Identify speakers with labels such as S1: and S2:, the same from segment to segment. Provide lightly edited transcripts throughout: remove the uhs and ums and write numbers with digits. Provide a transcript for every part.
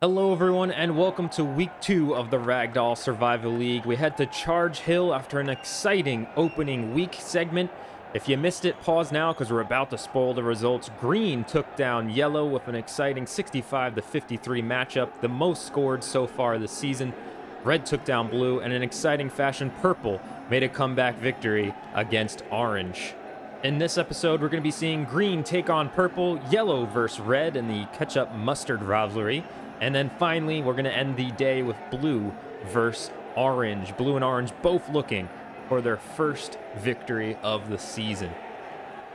S1: Hello everyone and welcome to week 2 of the Ragdoll Survival League. We head to Charge Hill after an exciting opening week segment. If you missed it, pause now because we're about to spoil the results. Green took down Yellow with an exciting 65-53 matchup, the most scored so far this season. Red took down Blue, and in exciting fashion, Purple made a comeback victory against Orange. In this episode, we're going to be seeing Green take on Purple, Yellow versus Red in the ketchup mustard rivalry. And then finally, we're going to end the day with Blue versus Orange. Blue and Orange both looking for their first victory of the season.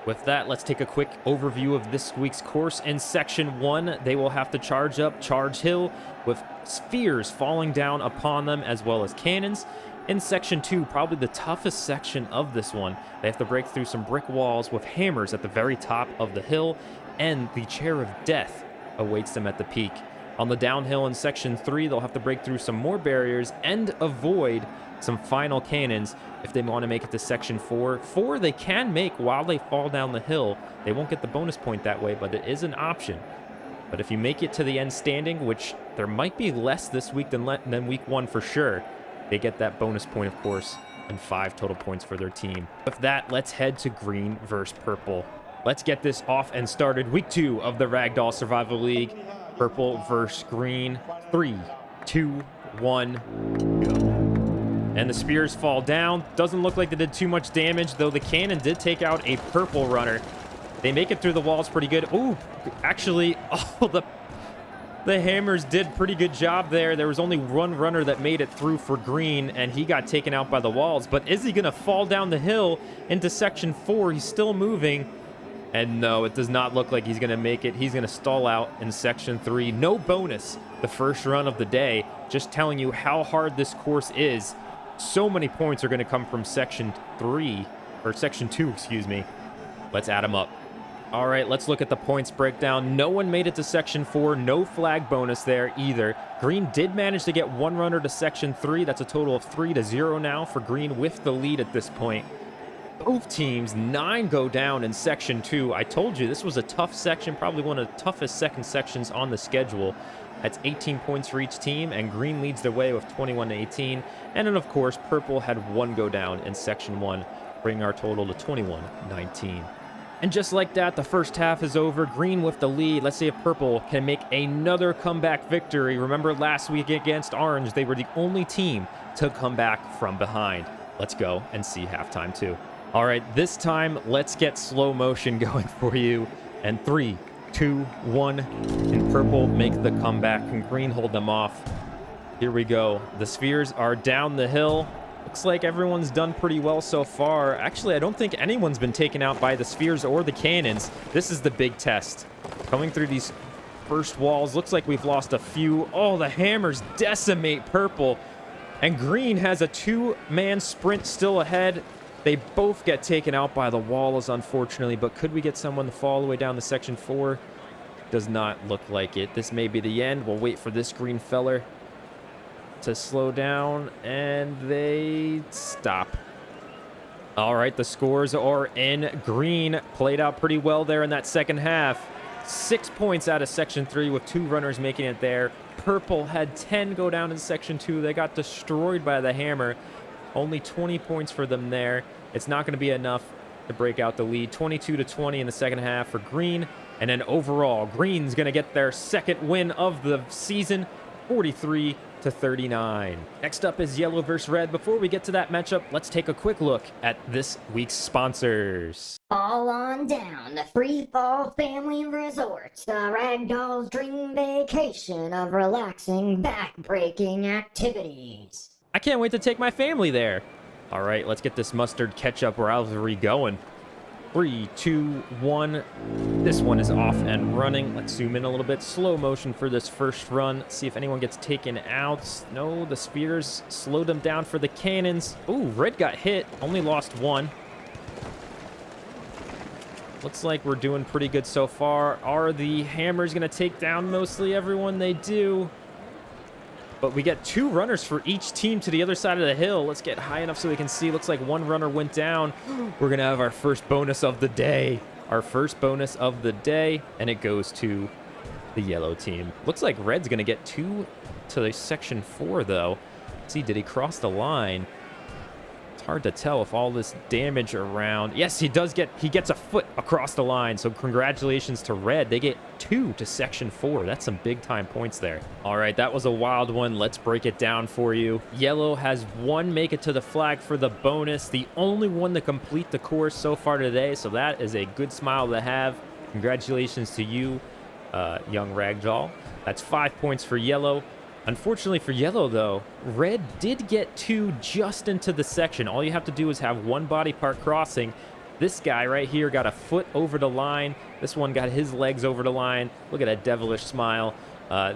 S1: With that, let's take a quick overview of this week's course. In Section 1, they will have to charge up Charge Hill with spheres falling down upon them as well as cannons. In Section 2, probably the toughest section of this one, they have to break through some brick walls with hammers at the very top of the hill, and the Chair of Death awaits them at the peak. On the downhill in Section 3, they'll have to break through some more barriers and avoid some final cannons if they want to make it to Section 4. 4 they can make while they fall down the hill. They won't get the bonus point that way, but it is an option. But if you make it to the end standing, which there might be less this week than week 1 for sure, they get that bonus point, of course, and 5 total points for their team. With that, let's head to Green versus Purple. Let's get this off and started. Week 2 of the Ragdoll Survival League. Purple versus Green. 3, 2, 1, go. And the spears fall down. Doesn't look like they did too much damage, though the cannon did take out a Purple runner. They make it through the walls pretty good. Ooh, actually, the hammers did pretty good job there. There was only one runner that made it through for Green, and he got taken out by the walls. But is he going to fall down the hill into Section 4? He's still moving. And no, it does not look like he's going to make it. He's going to stall out in Section 3. No bonus the first run of the day. Just telling you how hard this course is. So many points are going to come from Section 3, or Section 2, excuse me. Let's add them up. All right, let's look at the points breakdown. No one made it to Section 4. No flag bonus there either. Green did manage to get one runner to Section 3. That's a total of 3-0 now for Green with the lead at this point. Both teams, 9 go down in Section 2. I told you this was a tough section, probably one of the toughest second sections on the schedule. That's 18 points for each team, and Green leads the way with 21-18. And then, of course, Purple had 1 go down in Section 1, bringing our total to 21-19. And just like that, the first half is over. Green with the lead. Let's see if Purple can make another comeback victory. Remember last week against Orange, they were the only team to come back from behind. Let's go and see halftime 2. All right, this time, let's get slow motion going for you. And 3, 2, 1, and Purple make the comeback, and Green hold them off. Here we go. The spheres are down the hill. Looks like everyone's done pretty well so far. Actually, I don't think anyone's been taken out by the spheres or the cannons. This is the big test. Coming through these first walls, looks like we've lost a few. Oh, the hammers decimate Purple. And Green has a 2-man sprint still ahead. They both get taken out by the walls, unfortunately, but could we get someone to fall all the way down to Section 4? Does not look like it. This may be the end. We'll wait for this green feller to slow down, and they stop. All right, the scores are in. Green played out pretty well there in that second half. 6 points out of Section 3 with 2 runners making it there. Purple had 10 go down in Section 2. They got destroyed by the hammer. Only 20 points for them there. It's not going to be enough to break out the lead. 22-20 in the second half for Green. And then overall, Green's going to get their second win of the season, 43-39. Next up is Yellow versus Red. Before we get to that matchup, let's take a quick look at this week's sponsors.
S2: All on down to Free Fall Family Resorts, the Ragdoll's dream vacation of relaxing, back-breaking activities.
S1: I can't wait to take my family there. All right, let's get this mustard ketchup rivalry going. 3, 2, 1. This one is off and running. Let's zoom in a little bit. Slow motion for this first run. See if anyone gets taken out. No, the spheres slowed them down for the cannons. Ooh, Red got hit. Only lost 1. Looks like we're doing pretty good so far. Are the hammers going to take down mostly everyone? They do. But we get 2 runners for each team to the other side of the hill. Let's get high enough so we can see. Looks like 1 runner went down. We're going to have our first bonus of the day. Our first bonus of the day. And it goes to the yellow team. Looks like red's going to get 2 to the section 4, though. Let's see, did he cross the line? It's hard to tell with all this damage around. Yes, he gets a foot across the line. So congratulations to red. They get 2 to section 4. That's some big time points there. All right, that was a wild one. Let's break it down for you. Yellow has 1 make it to the flag for the bonus. The only one to complete the course so far today. So that is a good smile to have. Congratulations to you, young Ragdoll. That's 5 points for yellow. Unfortunately for yellow, though, red did get 2 just into the section. All you have to do is have 1 body part crossing. This guy right here got a foot over the line. This one got his legs over the line. Look at that devilish smile.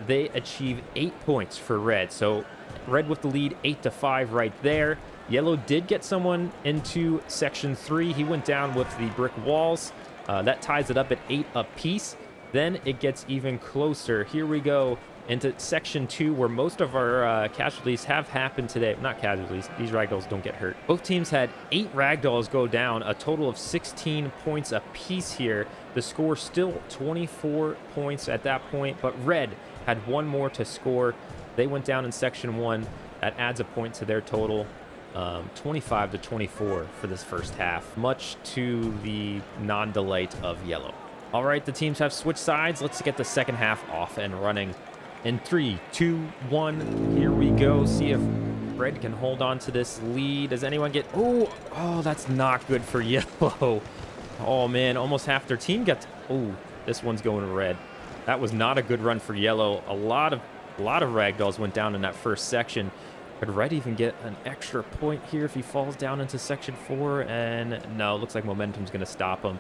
S1: They achieve 8 points for red. So red with the lead, 8-5 right there. Yellow did get someone into section 3. He went down with the brick walls. That ties it up at 8 apiece. Then it gets even closer. Here we go into section 2, where most of our casualties have happened today. Not casualties, these ragdolls don't get hurt. Both teams had 8 ragdolls go down, a total of 16 points apiece here. The score still 24 points at that point, but red had 1 more to score. They went down in section 1. That adds a point to their total. 25-24 for this first half, much to the non-delight of yellow. All right, the teams have switched sides. Let's get the second half off and running. In 3, 2, 1, here we go. See if red can hold on to this lead. Does anyone get... Oh, that's not good for yellow. Oh, man, almost half their team got... Oh, this one's going to red. That was not a good run for yellow. A lot of ragdolls went down in that first section. Could red even get an extra point here if he falls down into section 4? And no, looks like momentum's going to stop him.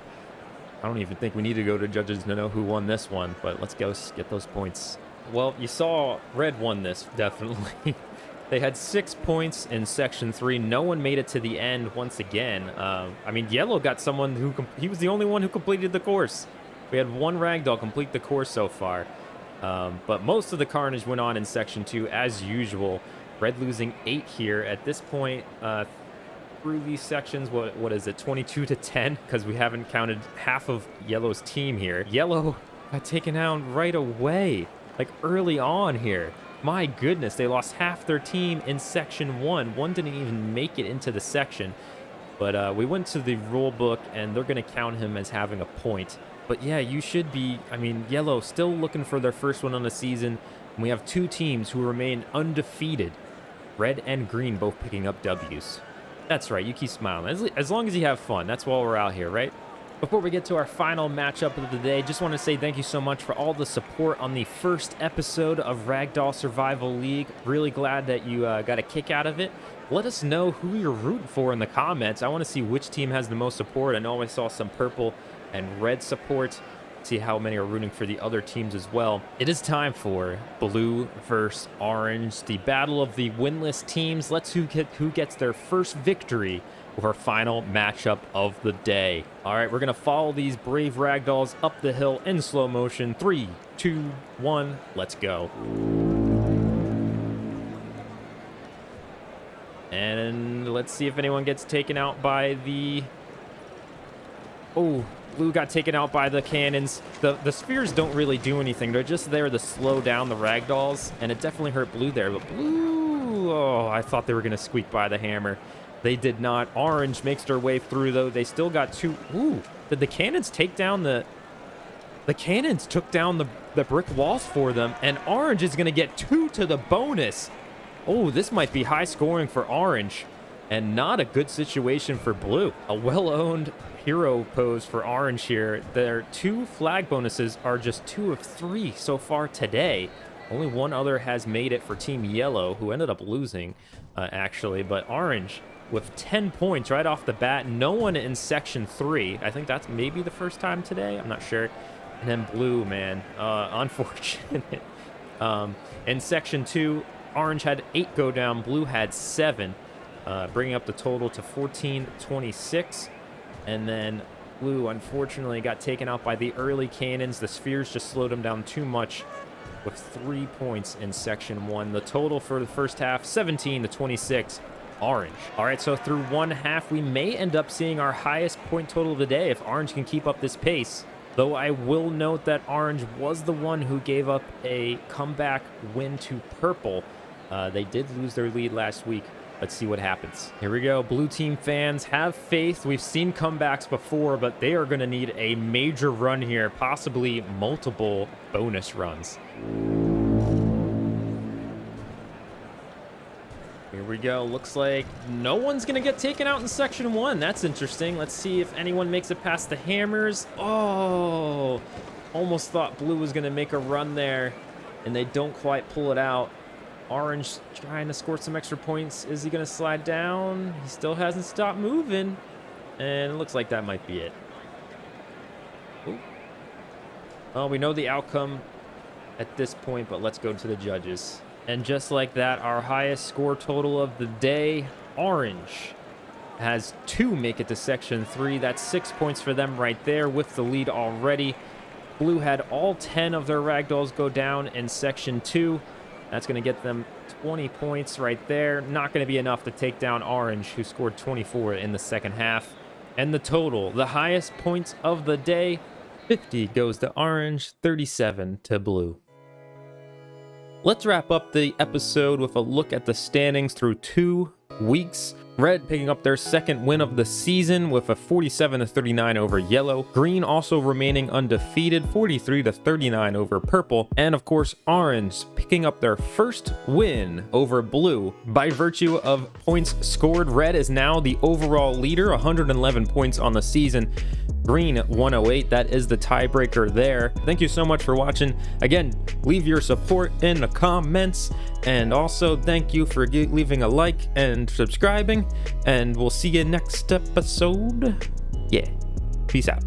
S1: I don't even think we need to go to judges to know who won this one, but let's go get those points. Well, you saw red won this, definitely. They had 6 points in section 3. No one made it to the end once again. I mean, yellow got someone who... He was the only one who completed the course. We had 1 ragdoll complete the course so far. But most of the carnage went on in section 2 as usual. Red losing 8 here. At this point, through these sections, what is it, 22-10? Because we haven't counted half of yellow's team here. Yellow got taken out right away, like early on here. My goodness, they lost half their team in section 1. One didn't even make it into the section. But we went to the rule book, and they're going to count him as having a point. But yeah, you should be, I mean, yellow still looking for their first one on the season. And we have 2 teams who remain undefeated. Red and green both picking up W's. That's right, you keep smiling. As long as you have fun, that's why we're out here, right? Before we get to our final matchup of the day, just want to say thank you so much for all the support on the first episode of Ragdoll Survival League. Really glad that you got a kick out of it. Let us know who you're rooting for in the comments. I want to see which team has the most support. I know I saw some purple and red support. See how many are rooting for the other teams as well. It is time for blue versus orange, the battle of the winless teams. Let's see who gets their first victory with our final matchup of the day. All right, we're gonna follow these brave ragdolls up the hill in slow motion. 3, 2, 1, let's go. And let's see if anyone gets taken out by the... Oh, blue got taken out by the cannons. The spheres don't really do anything. They're just there to slow down the ragdolls, and it definitely hurt blue there. But blue, oh, I thought they were going to squeak by the hammer. They did not. Orange makes their way through, though. They still got 2. Ooh, did the cannons take down the... The cannons took down the brick walls for them, and orange is going to get 2 to the bonus. Oh, this might be high scoring for orange, and not a good situation for blue. A well-owned hero pose for orange here. Their 2 flag bonuses are just 2 of 3 so far today. Only one other has made it for Team Yellow, who ended up losing, actually. But orange with 10 points right off the bat. No one in section 3. I think that's maybe the first time today. I'm not sure. And then blue, man, unfortunate. In section 2, orange had 8 go down. Blue had 7, bringing up the total to 14-26. And then blue, unfortunately, got taken out by the early cannons. The spheres just slowed them down too much with 3 points in section 1. The total for the first half, 17-26, orange. All right, so through one half, we may end up seeing our highest point total of the day if orange can keep up this pace. Though I will note that orange was the one who gave up a comeback win to purple. They did lose their lead last week. Let's see what happens. Here we go. Blue team fans, have faith. We've seen comebacks before, but they are going to need a major run here, possibly multiple bonus runs. Here we go. Looks like no one's going to get taken out in section 1. That's interesting. Let's see if anyone makes it past the hammers. Oh, almost thought blue was going to make a run there, and they don't quite pull it out. Orange trying to score some extra points. Is he going to slide down? He still hasn't stopped moving, and it looks like that might be it. Ooh. Well, we know the outcome at this point, but let's go to the judges. And just like that, our highest score total of the day, orange, has 2 make it to section 3. That's 6 points for them right there with the lead already. Blue had all 10 of their ragdolls go down in section 2. That's going to get them 20 points right there. Not going to be enough to take down orange, who scored 24 in the second half. And the total, the highest points of the day, 50 goes to orange, 37 to blue. Let's wrap up the episode with a look at the standings through 2 weeks. Red picking up their second win of the season with a 47-39 over yellow. Green also remaining undefeated, 43-39 over purple. And of course, orange picking up their first win over blue. By virtue of points scored, red is now the overall leader, 111 points on the season. Green at 108, that is the tiebreaker there. Thank you so much for watching. Again, leave your support in the comments, and also thank you for leaving a like and subscribing, and we'll see you next episode. Yeah, peace out.